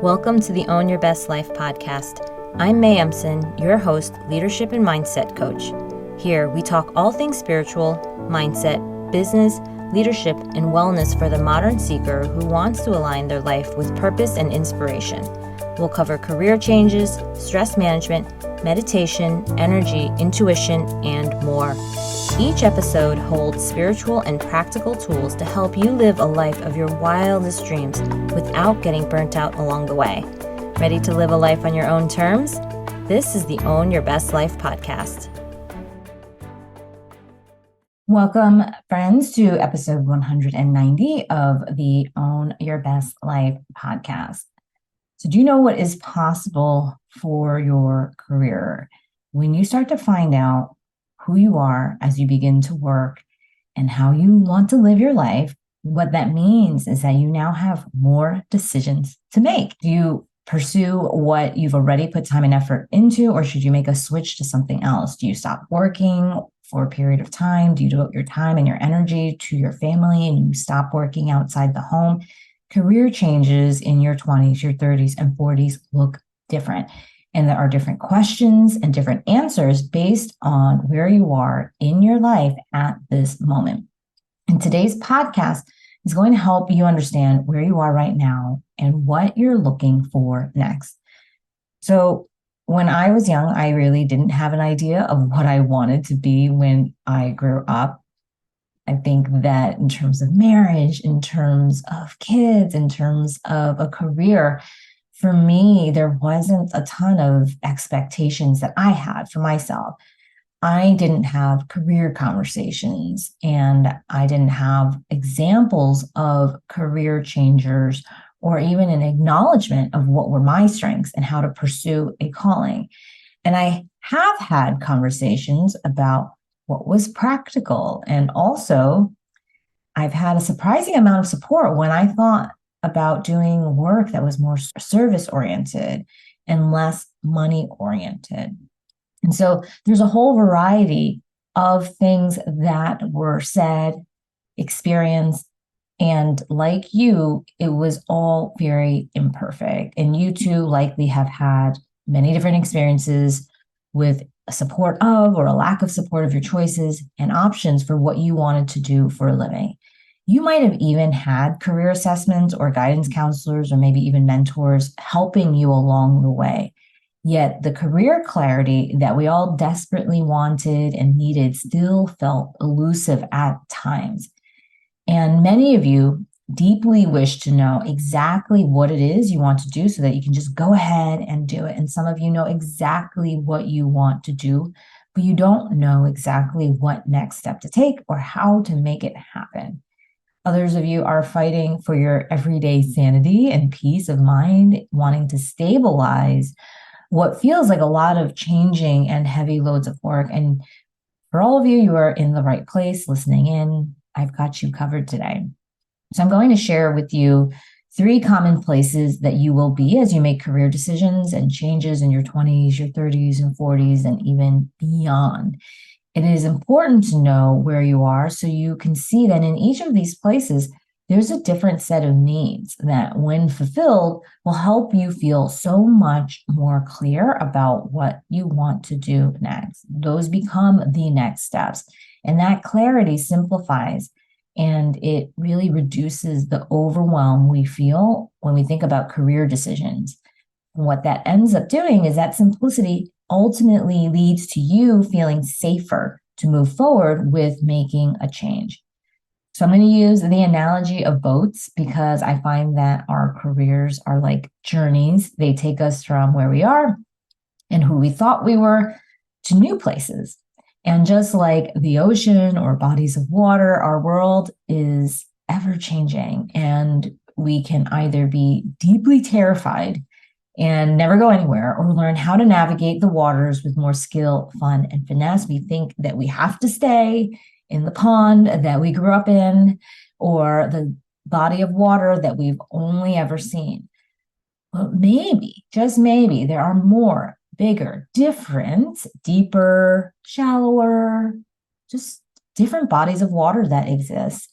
Welcome to the Own Your Best Life podcast. I'm May Emson, your host, leadership and mindset coach. Here, we talk all things spiritual, mindset, business, leadership, and wellness for the modern seeker who wants to align their life with purpose and inspiration. We'll cover career changes, stress management, meditation, energy, intuition, and more. Each episode holds spiritual and practical tools to help you live a life of your wildest dreams without getting burnt out along the way. Ready to live a life on your own terms? This is the Own Your Best Life podcast. Welcome, friends, to episode 190 of the Own Your Best Life podcast. So do you know what is possible for your career when you start to find out who you are as you begin to work and how you want to live your life? What that means is that you now have more decisions to make. Do you pursue what you've already put time and effort into, or should you make a switch to something else? Do you stop working for a period of time? Do you devote your time and your energy to your family and you stop working outside the home? Career changes in your 20s, your 30s, and 40s look different. And there are different questions and different answers based on where you are in your life at this moment. And today's podcast is going to help you understand where you are right now and what you're looking for next. So when I was young, I really didn't have an idea of what I wanted to be when I grew up. I think that in terms of marriage, in terms of kids, in terms of a career, for me, there wasn't a ton of expectations that I had for myself. I didn't have career conversations and I didn't have examples of career changers or even an acknowledgement of what were my strengths and how to pursue a calling. And I have had conversations about what was practical. And also, I've had a surprising amount of support when I thought about doing work that was more service-oriented and less money-oriented. And so there's a whole variety of things that were said, experienced, and like you, it was all very imperfect. And you too likely have had many different experiences with a support of or a lack of support of your choices and options for what you wanted to do for a living. You might have even had career assessments or guidance counselors or maybe even mentors helping you along the way. Yet the career clarity that we all desperately wanted and needed still felt elusive at times. And many of you deeply wish to know exactly what it is you want to do so that you can just go ahead and do it. And some of you know exactly what you want to do, but you don't know exactly what next step to take or how to make it happen. Others of you are fighting for your everyday sanity and peace of mind, wanting to stabilize what feels like a lot of changing and heavy loads of work. And for all of you, you are in the right place listening in. I've got you covered today. So I'm going to share with you 3 common places that you will be as you make career decisions and changes in your 20s, your 30s, and 40s, and even beyond. It is important to know where you are so you can see that in each of these places, there's a different set of needs that, when fulfilled, will help you feel so much more clear about what you want to do next. Those become the next steps. And that clarity simplifies and it really reduces the overwhelm we feel when we think about career decisions. And what that ends up doing is that simplicity ultimately leads to you feeling safer to move forward with making a change. So I'm going to use the analogy of boats because I find that our careers are like journeys. They take us from where we are and who we thought we were to new places. And just like the ocean or bodies of water, our world is ever changing, and we can either be deeply terrified and never go anywhere, or learn how to navigate the waters with more skill, fun, and finesse. We think that we have to stay in the pond that we grew up in, or the body of water that we've only ever seen. But maybe, just maybe, there are more, bigger, different, deeper, shallower, just different bodies of water that exist.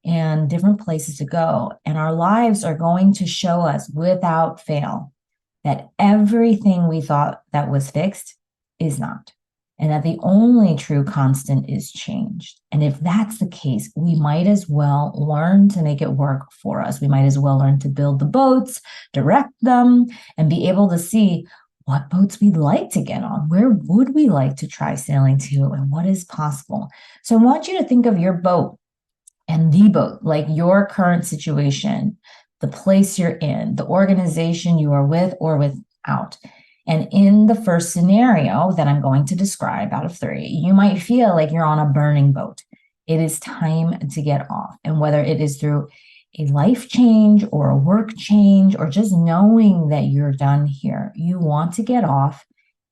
and different places to go. And our lives are going to show us without fail that everything we thought that was fixed is not. And that the only true constant is change. And if that's the case, we might as well learn to make it work for us. We might as well learn to build the boats, direct them, and be able to see what boats we'd like to get on. Where would we like to try sailing to, and what is possible? So I want you to think of your boat and the boat, like your current situation, the place you're in, the organization you are with or without. And in the first scenario that I'm going to describe out of 3, you might feel like you're on a burning boat. It is time to get off. And whether it is through a life change or a work change or just knowing that you're done here, you want to get off,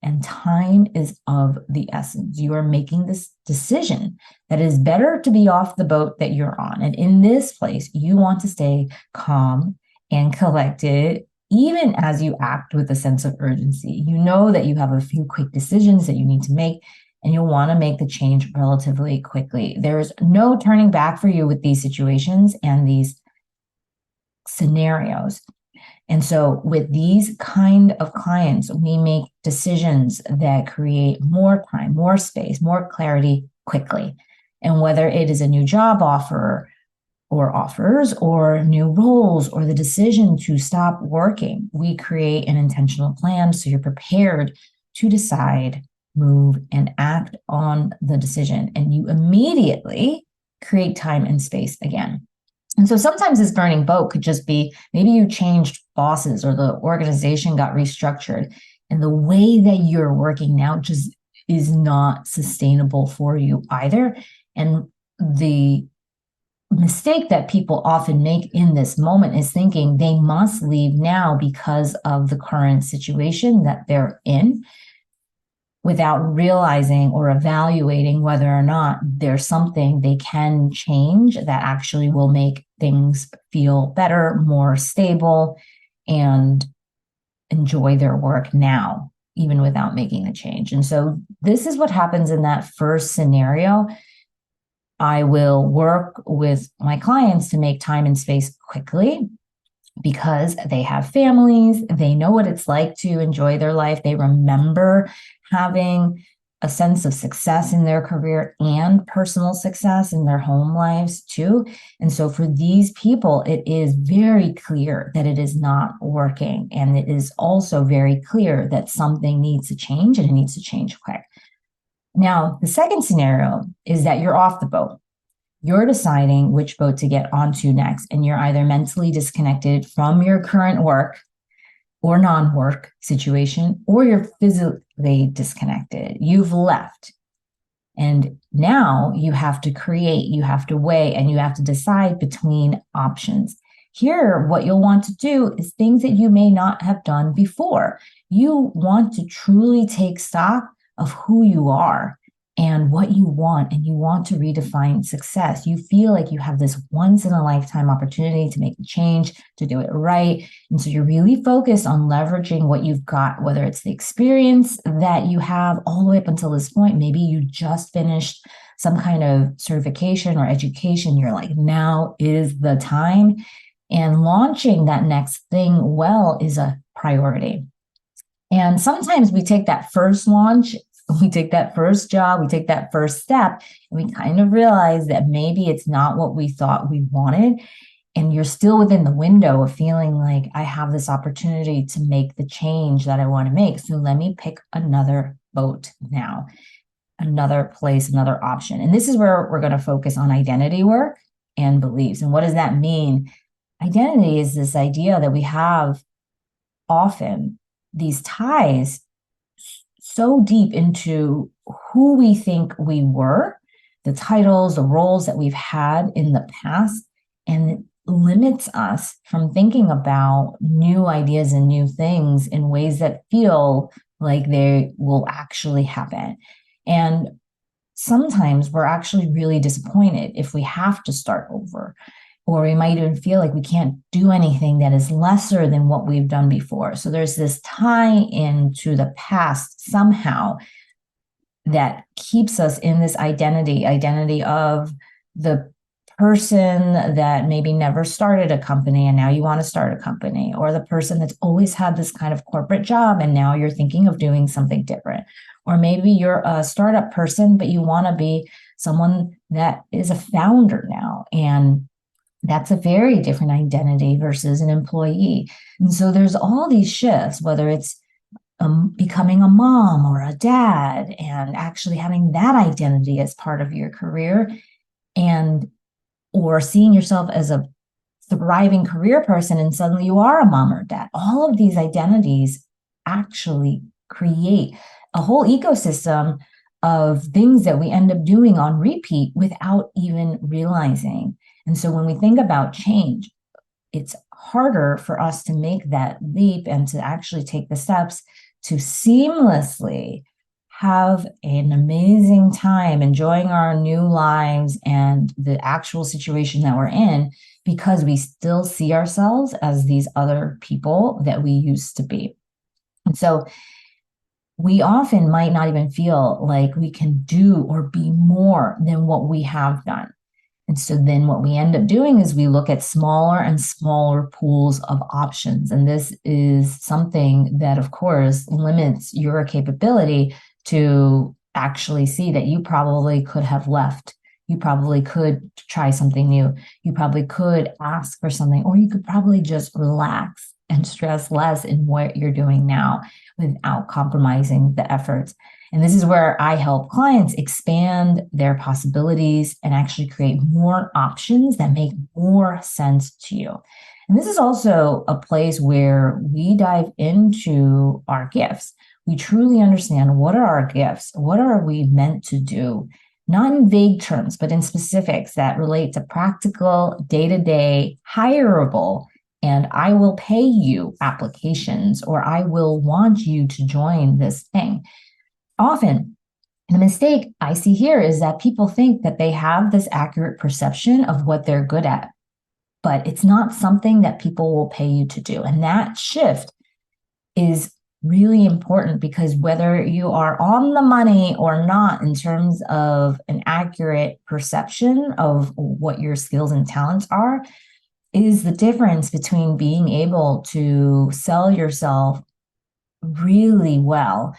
and time is of the essence. You are making this decision that it is better to be off the boat that you're on. And in this place, you want to stay calm and collected, even as you act with a sense of urgency. You know that you have a few quick decisions that you need to make, and you'll want to make the change relatively quickly. There's no turning back for you with these situations and these scenarios. And so with these kind of clients, we make decisions that create more time, more space, more clarity quickly. And whether it is a new job offer or offers or new roles or the decision to stop working, we create an intentional plan so you're prepared to decide, move, and act on the decision. And you immediately create time and space again. And so sometimes this burning boat could just be maybe you changed bosses or the organization got restructured, and the way that you're working now just is not sustainable for you either. And the mistake that people often make in this moment is thinking they must leave now because of the current situation that they're in, without realizing or evaluating whether or not there's something they can change that actually will make things feel better, more stable, and enjoy their work now, even without making the change. And so this is what happens in that first scenario. I will work with my clients to make time and space quickly, because they have families, they know what it's like to enjoy their life. They remember having a sense of success in their career and personal success in their home lives too. And so for these people, it is very clear that it is not working. And it is also very clear that something needs to change, and it needs to change quick. Now, the second scenario is that you're off the boat. You're deciding which boat to get onto next, and you're either mentally disconnected from your current work or non-work situation, or you're physically disconnected. You've left. And now you have to create, you have to weigh, and you have to decide between options. Here, what you'll want to do is things that you may not have done before. You want to truly take stock of who you are and what you want, and you want to redefine success. You feel like you have this once in a lifetime opportunity to make a change, to do it right. And so you're really focused on leveraging what you've got, whether it's the experience that you have all the way up until this point. Maybe you just finished some kind of certification or education. You're like, now is the time. And launching that next thing well is a priority. And sometimes we take that first launch, we take that first job, we take that first step, and we kind of realize that maybe it's not what we thought we wanted. And you're still within the window of feeling like, I have this opportunity to make the change that I want to make. So let me pick another boat now, another place, another option. And this is where we're going to focus on identity work and beliefs. And what does that mean? Identity is this idea that we have often these ties so deep into who we think we were, the titles, the roles that we've had in the past, and it limits us from thinking about new ideas and new things in ways that feel like they will actually happen. And sometimes we're actually really disappointed if we have to start over, or we might even feel like we can't do anything that is lesser than what we've done before. So there's this tie into the past somehow that keeps us in this identity of the person that maybe never started a company and now you want to start a company, or the person that's always had this kind of corporate job and now you're thinking of doing something different. Or maybe you're a startup person, but you want to be someone that is a founder now. And that's a very different identity versus an employee. And so there's all these shifts, whether it's becoming a mom or a dad and actually having that identity as part of your career, and or seeing yourself as a thriving career person and suddenly you are a mom or dad. All of these identities actually create a whole ecosystem of things that we end up doing on repeat without even realizing. And so when we think about change, it's harder for us to make that leap and to actually take the steps to seamlessly have an amazing time enjoying our new lives and the actual situation that we're in, because we still see ourselves as these other people that we used to be. And so we often might not even feel like we can do or be more than what we have done. And so then what we end up doing is we look at smaller and smaller pools of options. And this is something that, of course, limits your capability to actually see that you probably could have left. You probably could try something new. You probably could ask for something, or you could probably just relax and stress less in what you're doing now without compromising the efforts. And this is where I help clients expand their possibilities and actually create more options that make more sense to you. And this is also a place where we dive into our gifts. We truly understand, what are our gifts? What are we meant to do? Not in vague terms, but in specifics that relate to practical, day-to-day, hireable, and I will pay you applications, or I will want you to join this thing. Often, the mistake I see here is that people think that they have this accurate perception of what they're good at, but it's not something that people will pay you to do. And that shift is really important, because whether you are on the money or not in terms of an accurate perception of what your skills and talents are, is the difference between being able to sell yourself really well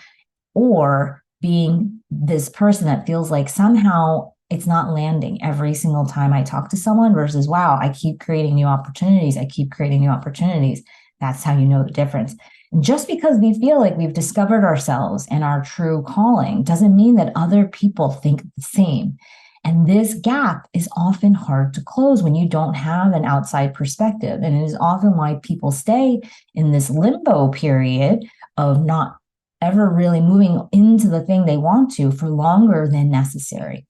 or being this person that feels like somehow it's not landing every single time I talk to someone, versus, wow, I keep creating new opportunities. I keep creating new opportunities. That's how you know the difference. And just because we feel like we've discovered ourselves and our true calling doesn't mean that other people think the same. And this gap is often hard to close when you don't have an outside perspective. And it is often why people stay in this limbo period of not ever really moving into the thing they want to for longer than necessary.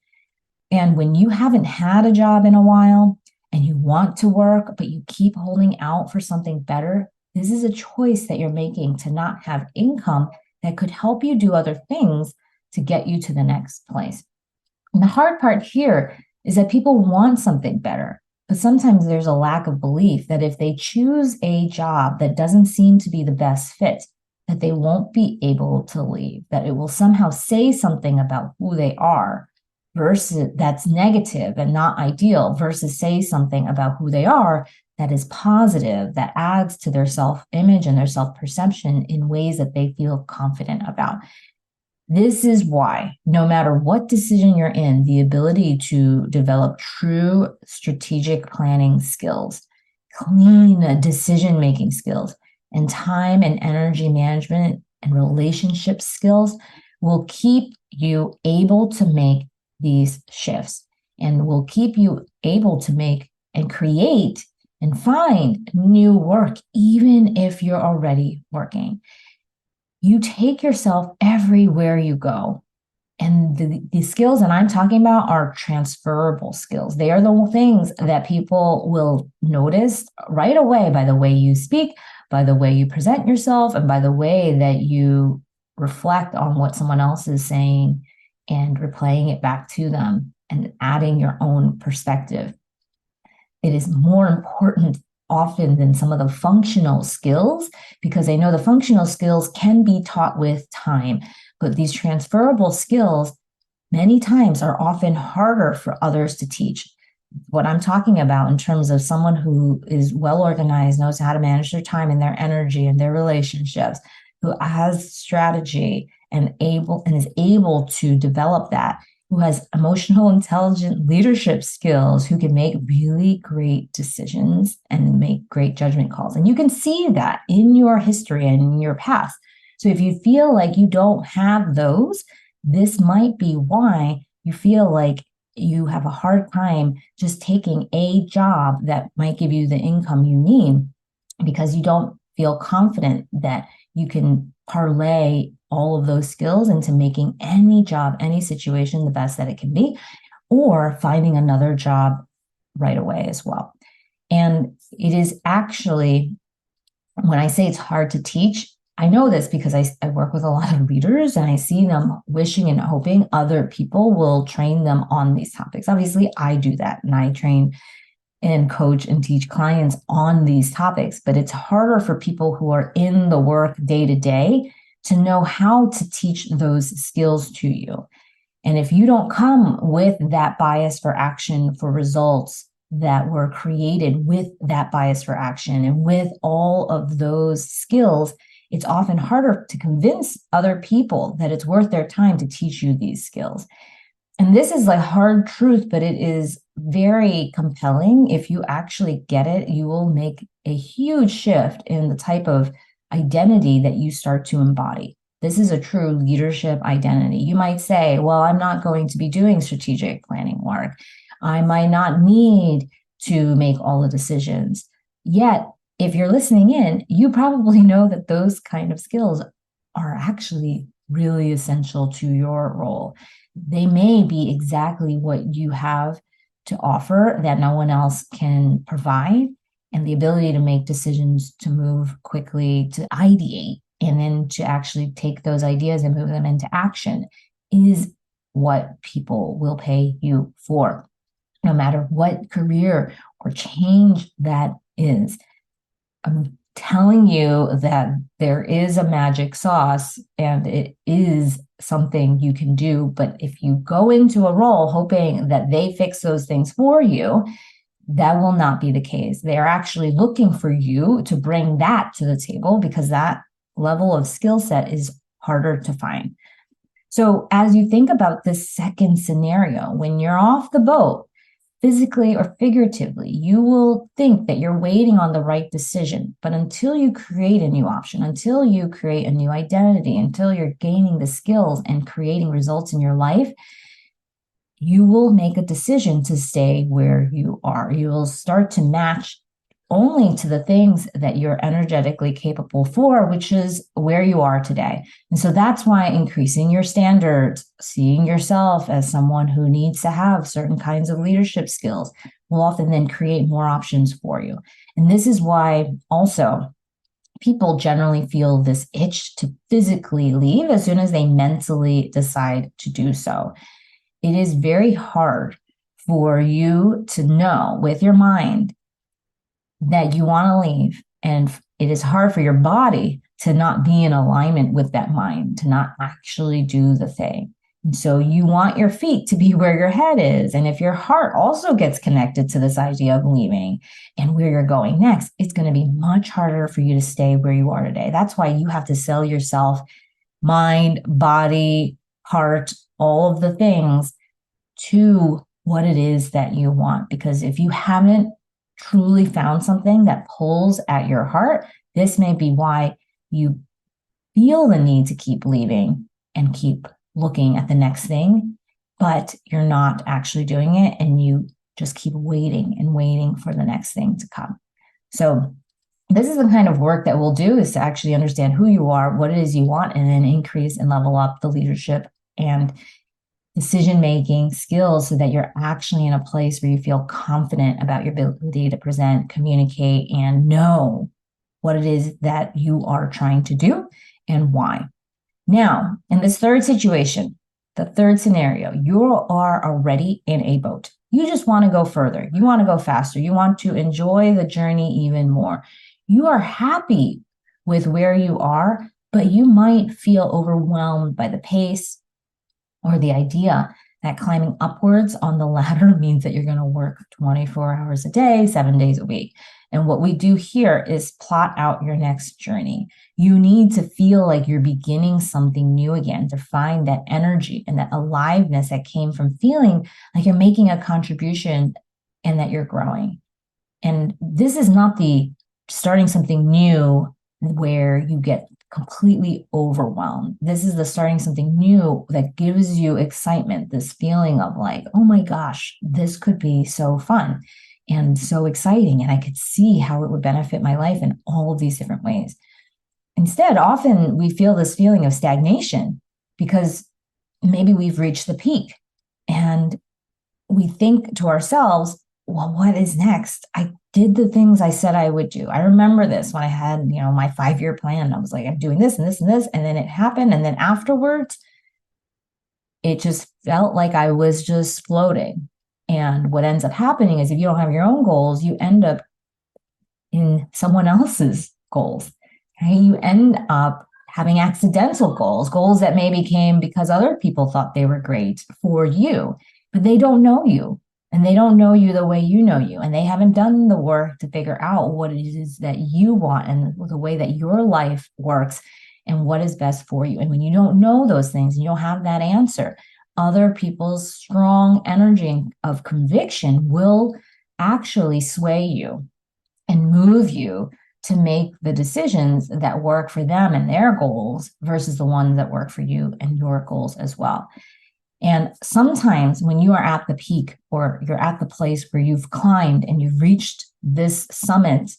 And when you haven't had a job in a while and you want to work, but you keep holding out for something better, this is a choice that you're making to not have income that could help you do other things to get you to the next place. And the hard part here is that people want something better, but sometimes there's a lack of belief that if they choose a job that doesn't seem to be the best fit, that they won't be able to leave, that it will somehow say something about who they are versus that's negative and not ideal, versus say something about who they are that is positive, that adds to their self-image and their self-perception in ways that they feel confident about. This is why, no matter what decision you're in, the ability to develop true strategic planning skills, clean decision-making skills, and time and energy management and relationship skills will keep you able to make these shifts and will keep you able to make and create and find new work, even if you're already working. You take yourself everywhere you go. And the skills that I'm talking about are transferable skills. They are the things that people will notice right away by the way you speak, by the way you present yourself, and by the way that you reflect on what someone else is saying and replaying it back to them and adding your own perspective. It is more important often than some of the functional skills, because I know the functional skills can be taught with time, but these transferable skills many times are often harder for others to teach. what I'm talking about in terms of someone who is well organized, knows how to manage their time and their energy and their relationships, who has strategy and is able to develop that, who has emotional intelligent leadership skills, who can make really great decisions and make great judgment calls. And you can see that in your history and in your past. So if you feel like you don't have those, this might be why you feel like you have a hard time just taking a job that might give you the income you need, because you don't feel confident that you can parlay all of those skills into making any job, any situation the best that it can be, or finding another job right away as well. And it is actually, when I say it's hard to teach, I know this because I work with a lot of leaders and I see them wishing and hoping other people will train them on these topics. Obviously, I do that and I train and coach and teach clients on these topics, but it's harder for people who are in the work day to day to know how to teach those skills to you. And if you don't come with that bias for action, for results that were created with that bias for action and with all of those skills, it's often harder to convince other people that it's worth their time to teach you these skills. And this is like hard truth, but it is very compelling. If you actually get it, you will make a huge shift in the type of identity that you start to embody. This is a true leadership identity. You might say, well, I'm not going to be doing strategic planning work. I might not need to make all the decisions. Yet, if you're listening in, you probably know that those kind of skills are actually really essential to your role. They may be exactly what you have to offer that no one else can provide, and the ability to make decisions, to move quickly, to ideate, and then to actually take those ideas and move them into action is what people will pay you for, no matter what career or change that is. I'm telling you that there is a magic sauce and it is something you can do. But if you go into a role hoping that they fix those things for you, that will not be the case. They are actually looking for you to bring that to the table, because that level of skill set is harder to find. So as you think about this second scenario, when you're off the boat, physically or figuratively, you will think that you're waiting on the right decision. But until you create a new option, until you create a new identity, until you're gaining the skills and creating results in your life, you will make a decision to stay where you are. You will start to match only to the things that you're energetically capable for, which is where you are today. And so that's why increasing your standards, seeing yourself as someone who needs to have certain kinds of leadership skills, will often then create more options for you. And this is why also people generally feel this itch to physically leave as soon as they mentally decide to do so. It is very hard for you to know with your mind that you want to leave. And it is hard for your body to not be in alignment with that mind, to not actually do the thing. And so you want your feet to be where your head is. And if your heart also gets connected to this idea of leaving and where you're going next, it's going to be much harder for you to stay where you are today. That's why you have to sell yourself mind, body, heart, all of the things to what it is that you want. Because if you haven't truly found something that pulls at your heart, this may be why you feel the need to keep leaving and keep looking at the next thing, but you're not actually doing it, and you just keep waiting and waiting for the next thing to come. So this is the kind of work that we'll do, is to actually understand who you are, what it is you want, and then increase and level up the leadership and decision-making skills so that you're actually in a place where you feel confident about your ability to present, communicate, and know what it is that you are trying to do and why. Now, in this third situation, the third scenario, you are already in a boat. You just want to go further. You want to go faster. You want to enjoy the journey even more. You are happy with where you are, but you might feel overwhelmed by the pace or the idea That climbing upwards on the ladder means that you're going to work 24 hours a day, 7 days a week. And what we do here is plot out your next journey. You need to feel like you're beginning something new again, to find that energy and that aliveness that came from feeling like you're making a contribution and that you're growing. And this is not the starting something new where you get completely overwhelmed. This is the starting something new that gives you excitement, this feeling of like, oh my gosh, this could be so fun and so exciting. And I could see how it would benefit my life in all of these different ways. Instead, often we feel this feeling of stagnation because maybe we've reached the peak and we think to ourselves, well, what is next? I did the things I said I would do. I remember this when I had, my 5-year plan. I was like, I'm doing this and this and this. And then it happened. And then afterwards, it just felt like I was just floating. And what ends up happening is if you don't have your own goals, you end up in someone else's goals. Okay? You end up having accidental goals that maybe came because other people thought they were great for you, but they don't know you. And they don't know you the way you know you. And they haven't done the work to figure out what it is that you want and the way that your life works and what is best for you. And when you don't know those things, you don't have that answer, other people's strong energy of conviction will actually sway you and move you to make the decisions that work for them and their goals versus the ones that work for you and your goals as well. And sometimes when you are at the peak or you're at the place where you've climbed and you've reached this summit,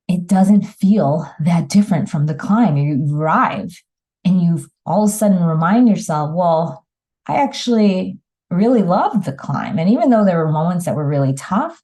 it doesn't feel that different from the climb. You arrive and you've all of a sudden remind yourself, well, I actually really loved the climb. And even though there were moments that were really tough,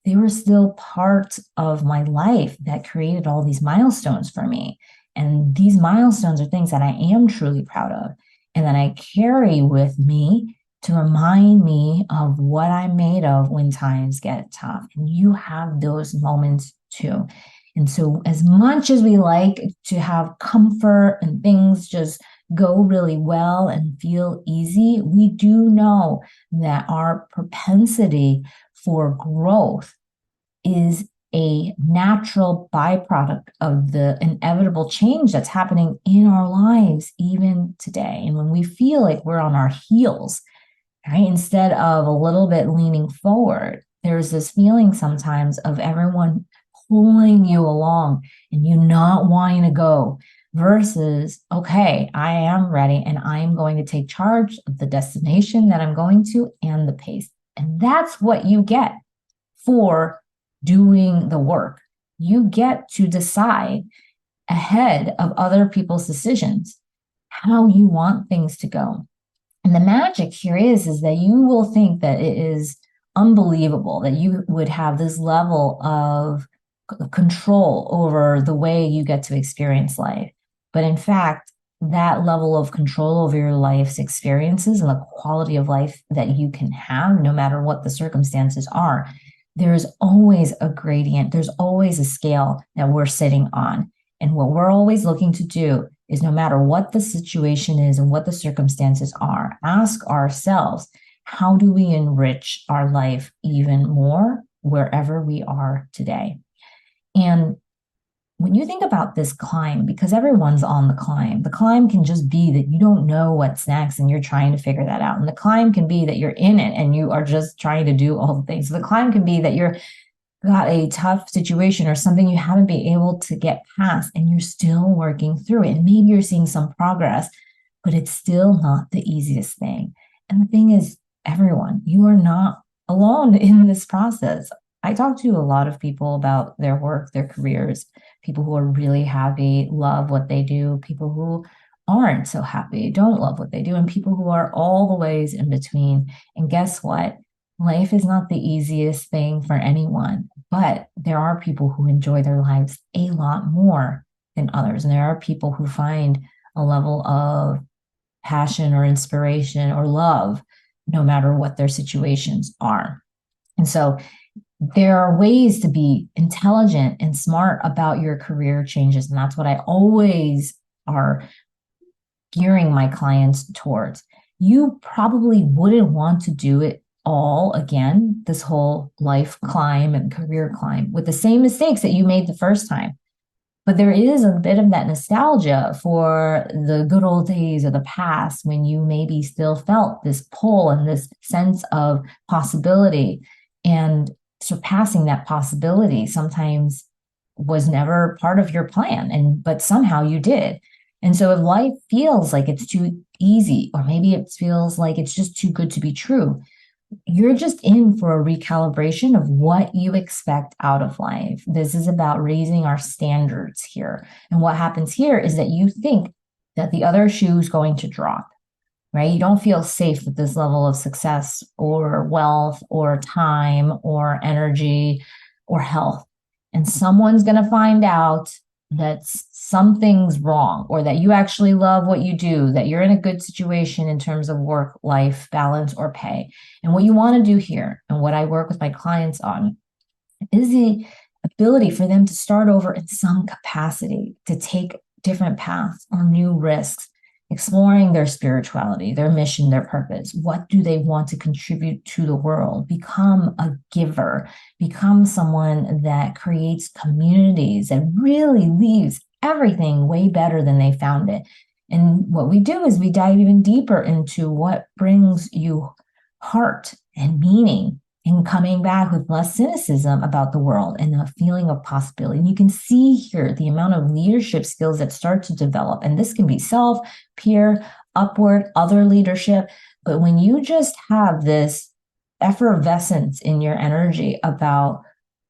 they were still part of my life that created all these milestones for me. And these milestones are things that I am truly proud of and that I carry with me to remind me of what I'm made of when times get tough. And you have those moments too. And so as much as we like to have comfort and things just go really well and feel easy, we do know that our propensity for growth is a natural byproduct of the inevitable change that's happening in our lives even today. And when we feel like we're on our heels, right, instead of a little bit leaning forward, there's this feeling sometimes of everyone pulling you along and you not wanting to go versus, okay, I am ready and I'm going to take charge of the destination that I'm going to and the pace. And that's what you get for doing the work. You get to decide ahead of other people's decisions how you want things to go. And the magic here is that you will think that it is unbelievable that you would have this level of control over the way you get to experience life. But in fact, that level of control over your life's experiences and the quality of life that you can have, no matter what the circumstances are, there's always a gradient. There's always a scale that we're sitting on. And what we're always looking to do is no matter what the situation is and what the circumstances are, ask ourselves, how do we enrich our life even more wherever we are today? And when you think about this climb, because everyone's on the climb can just be that you don't know what's next and you're trying to figure that out. And the climb can be that you're in it and you are just trying to do all the things. So the climb can be that you're got a tough situation or something you haven't been able to get past and you're still working through it. And maybe you're seeing some progress, but it's still not the easiest thing. And the thing is, everyone, you are not alone in this process. I talk to a lot of people about their work, their careers, people who are really happy, love what they do, people who aren't so happy, don't love what they do, and people who are all the ways in between. And guess what? Life is not the easiest thing for anyone, but there are people who enjoy their lives a lot more than others. And there are people who find a level of passion or inspiration or love, no matter what their situations are. And so there are ways to be intelligent and smart about your career changes. And that's what I always are gearing my clients towards. you probably wouldn't want to do it all again, this whole life climb and career climb with the same mistakes that you made the first time. But there is a bit of that nostalgia for the good old days of the past when you maybe still felt this pull and this sense of possibility, and surpassing that possibility sometimes was never part of your plan, and but somehow you did. And so if life feels like it's too easy, or maybe it feels like it's just too good to be true, you're just in for a recalibration of what you expect out of life. This is about raising our standards here. And what happens here is that you think that the other shoe is going to drop, right? You don't feel safe with this level of success or wealth or time or energy or health. And someone's going to find out that something's wrong, or that you actually love what you do, that you're in a good situation in terms of work, life balance, or pay. And what you want to do here, and what I work with my clients on, is the ability for them to start over in some capacity, to take different paths or new risks, exploring their spirituality, their mission, their purpose. What do they want to contribute to the world? Become a giver, become someone that creates communities, that really leaves everything way better than they found it. And what we do is we dive even deeper into what brings you heart and meaning, and coming back with less cynicism about the world and a feeling of possibility. And you can see here the amount of leadership skills that start to develop. And this can be self, peer, upward, other leadership. But when you just have this effervescence in your energy about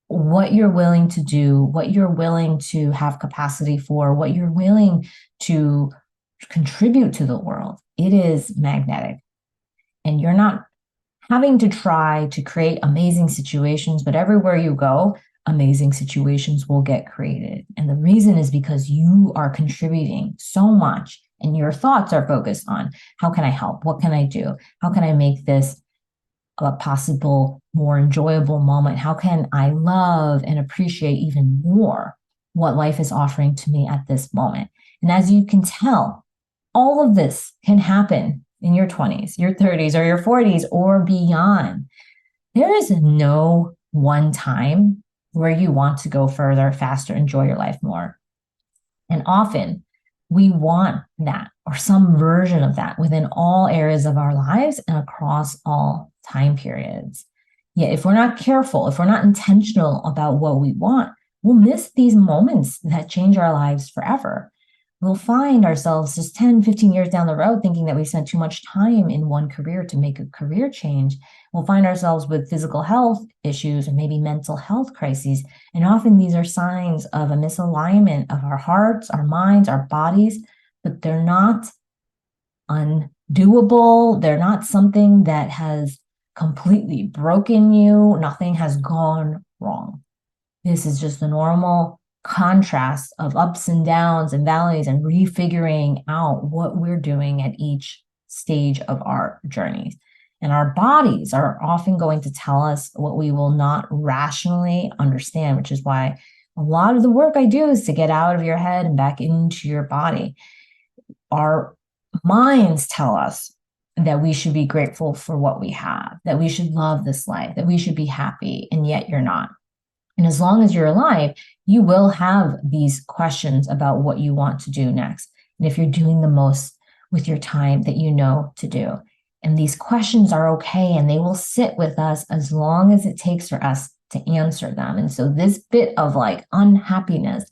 what you're willing to do, what you're willing to have capacity for, what you're willing to contribute to the world, it is magnetic. And you're not having to try to create amazing situations, but everywhere you go, amazing situations will get created. And the reason is because you are contributing so much, and your thoughts are focused on, how can I help? What can I do? How can I make this a possible, more enjoyable moment? How can I love and appreciate even more what life is offering to me at this moment? And as you can tell, all of this can happen in your 20s, your 30s, or your 40s, or beyond. There is no one time where you want to go further, faster, enjoy your life more. And often we want that, or some version of that, within all areas of our lives and across all time periods. Yet if we're not careful, if we're not intentional about what we want, we'll miss these moments that change our lives forever. We'll find ourselves just 10, 15 years down the road thinking that we spent too much time in one career to make a career change. We'll find ourselves with physical health issues, or maybe mental health crises. And often these are signs of a misalignment of our hearts, our minds, our bodies, but they're not undoable. They're not something that has completely broken you. Nothing has gone wrong. This is just the normal contrast of ups and downs and valleys, and refiguring out what we're doing at each stage of our journeys. And our bodies are often going to tell us what we will not rationally understand, which is why a lot of the work I do is to get out of your head and back into your body. Our minds tell us that we should be grateful for what we have, that we should love this life, that we should be happy, and yet you're not. And as long as you're alive, you will have these questions about what you want to do next, and if you're doing the most with your time that you know to do. And these questions are okay, and they will sit with us as long as it takes for us to answer them. And so this bit of like unhappiness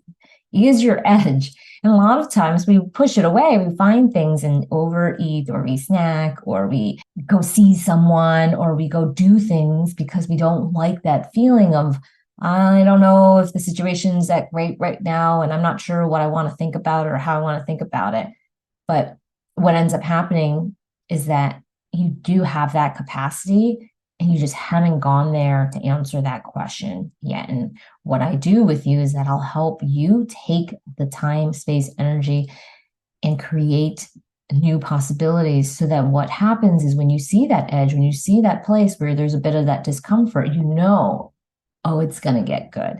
is your edge. And a lot of times we push it away. We find things and overeat, or we snack, or we go see someone, or we go do things because we don't like that feeling of, I don't know if the situation's that great right now, and I'm not sure what I want to think about or how I want to think about it. But what ends up happening is that you do have that capacity, and you just haven't gone there to answer that question yet. And what I do with you is that I'll help you take the time, space, energy, and create new possibilities, so that what happens is when you see that edge, when you see that place where there's a bit of that discomfort, you know, oh, it's going to get good.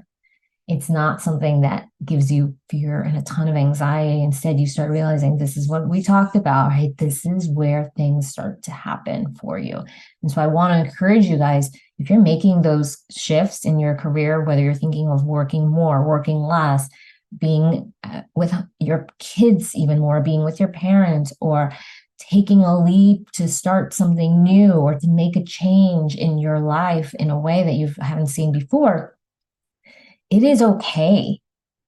It's not something that gives you fear and a ton of anxiety. Instead, you start realizing this is what we talked about, right? This is where things start to happen for you. And so I want to encourage you guys, if you're making those shifts in your career, whether you're thinking of working more, working less, being with your kids even more, being with your parents, or taking a leap to start something new or to make a change in your life in a way that you haven't seen before, it is okay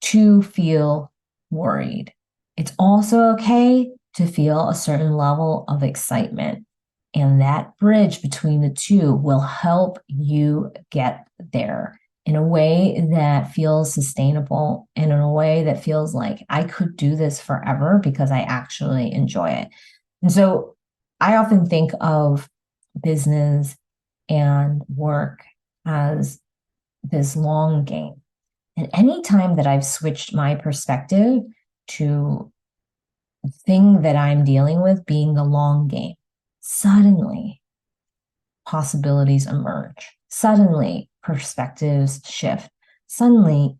to feel worried. It's also okay to feel a certain level of excitement. And that bridge between the two will help you get there in a way that feels sustainable and in a way that feels like I could do this forever because I actually enjoy it. And so I often think of business and work as this long game. And anytime that I've switched my perspective to the thing that I'm dealing with being the long game, suddenly possibilities emerge. Suddenly perspectives shift. Suddenly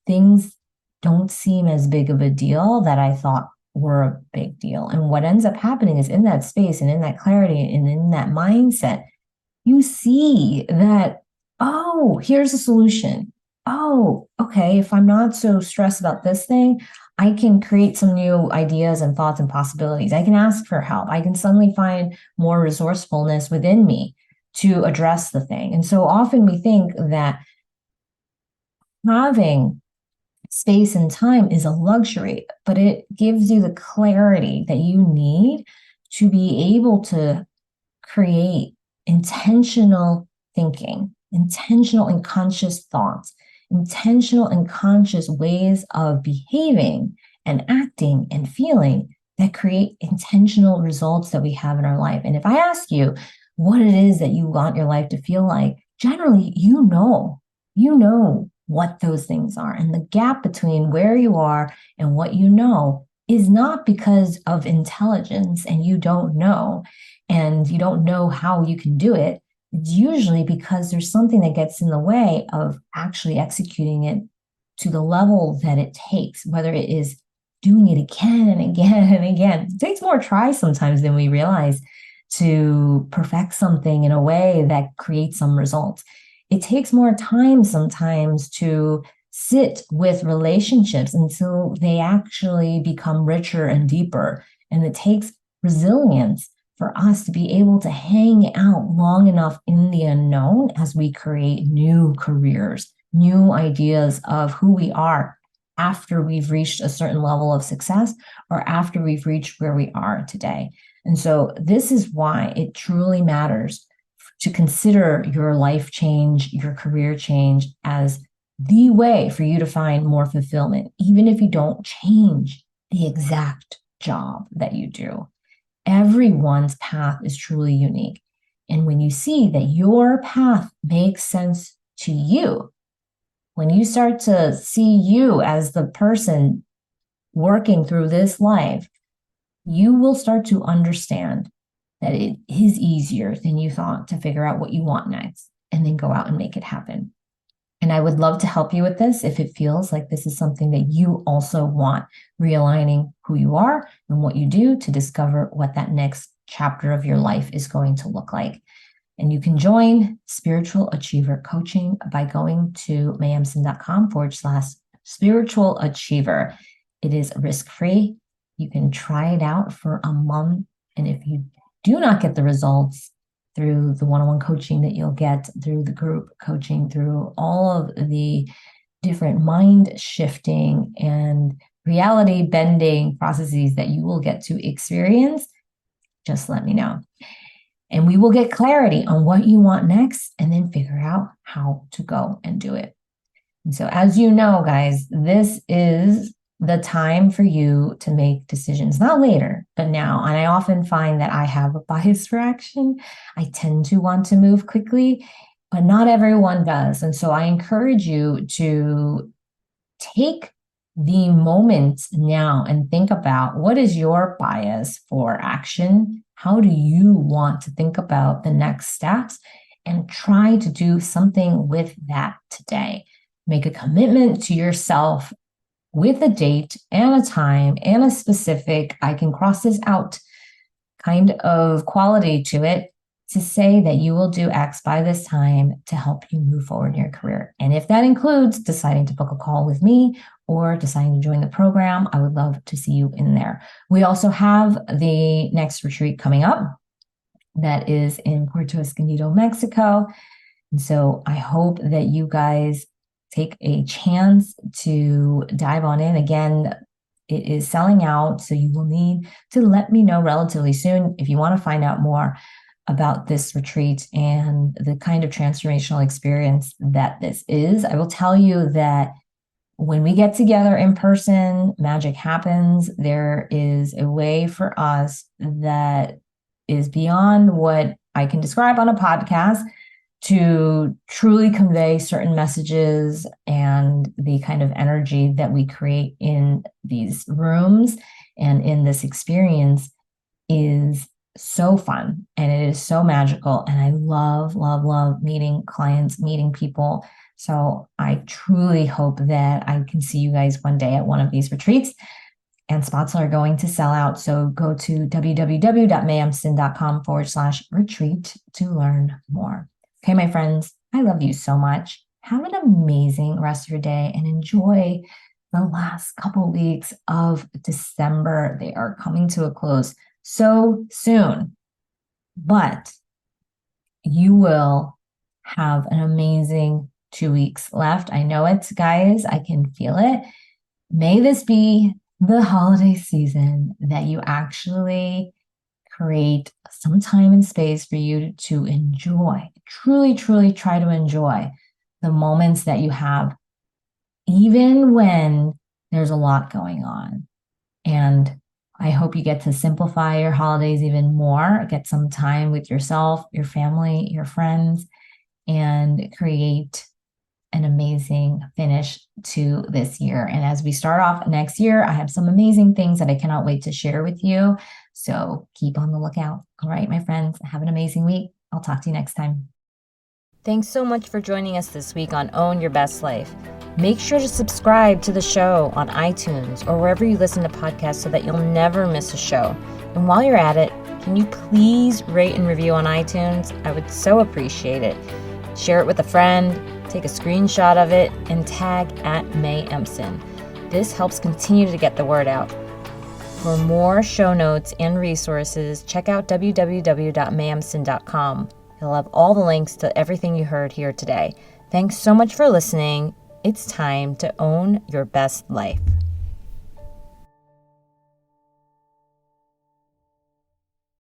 things don't seem as big of a deal that I thought were a big deal. And what ends up happening is in that space and in that clarity and in that mindset, you see that, oh, here's a solution. Oh, okay, if I'm not so stressed about this thing, I can create some new ideas and thoughts and possibilities. I can ask for help. I can suddenly find more resourcefulness within me to address the thing. And so often we think that having space and time is a luxury, but it gives you the clarity that you need to be able to create intentional thinking, intentional and conscious thoughts, intentional and conscious ways of behaving and acting and feeling that create intentional results that we have in our life. And if I ask you what it is that you want your life to feel like, generally, you know what those things are. And the gap between where you are and what you know is not because of intelligence and you don't know and you don't know how you can do it. It's usually because there's something that gets in the way of actually executing it to the level that it takes, whether it is doing it again and again and again. It takes more tries sometimes than we realize to perfect something in a way that creates some results. It takes more time sometimes to sit with relationships until they actually become richer and deeper. And it takes resilience for us to be able to hang out long enough in the unknown as we create new careers, new ideas of who we are after we've reached a certain level of success or after we've reached where we are today. And so this is why it truly matters to consider your life change, your career change as the way for you to find more fulfillment, even if you don't change the exact job that you do. Everyone's path is truly unique. And when you see that your path makes sense to you, when you start to see you as the person working through this life, you will start to understand that it is easier than you thought to figure out what you want next and then go out and make it happen. And I would love to help you with this if it feels like this is something that you also want, realigning who you are and what you do to discover what that next chapter of your life is going to look like. And you can join Spiritual Achiever Coaching by going to mayemson.com/spiritual achiever. It is risk-free. You can try it out for a month. And if you do not get the results through the one-on-one coaching that you'll get, through the group coaching, through all of the different mind shifting and reality bending processes that you will get to experience, just let me know. And we will get clarity on what you want next and then figure out how to go and do it. And so as you know, guys, this is the time for you to make decisions, not later, but now. And I often find that I have a bias for action. I tend to want to move quickly, but not everyone does. And so I encourage you to take the moment now and think about what is your bias for action? How do you want to think about the next steps? And try to do something with that today. make a commitment to yourself with a date and a time and a specific, I can cross this out kind of quality to it, to say that you will do X by this time to help you move forward in your career. And if that includes deciding to book a call with me or deciding to join the program, I would love to see you in there. We also have the next retreat coming up that is in Puerto Escondido, Mexico. And so I hope that you guys take a chance to dive on in. Again, it is selling out, so you will need to let me know relatively soon if you want to find out more about this retreat and the kind of transformational experience that this is. I will tell you that when we get together in person, magic happens. There is a way for us that is beyond what I can describe on a podcast to truly convey certain messages, and the kind of energy that we create in these rooms and in this experience is so fun, and it is so magical. And I love, love, love meeting clients, meeting people. So I truly hope that I can see you guys one day at one of these retreats. And spots are going to sell out. So go to www.mayemson.com/retreat to learn more. Okay, my friends, I love you so much. Have an amazing rest of your day and enjoy the last couple weeks of December. They are coming to a close so soon, but you will have an amazing 2 weeks left. I know it, guys. I can feel it. May this be the holiday season that you actually create some time and space for you to enjoy, truly, truly try to enjoy the moments that you have, even when there's a lot going on. And I hope you get to simplify your holidays even more, get some time with yourself, your family, your friends, and create an amazing finish to this year. And as we start off next year, I have some amazing things that I cannot wait to share with you. So keep on the lookout. All right, my friends, have an amazing week. I'll talk to you next time. Thanks so much for joining us this week on Own Your Best Life. Make sure to subscribe to the show on iTunes or wherever you listen to podcasts so that you'll never miss a show. And while you're at it, can you please rate and review on iTunes? I would so appreciate it. Share it with a friend, take a screenshot of it, and tag @MayEmson. This helps continue to get the word out. For more show notes and resources, check out www.mayemson.com. You'll have all the links to everything you heard here today. Thanks so much for listening. It's time to own your best life.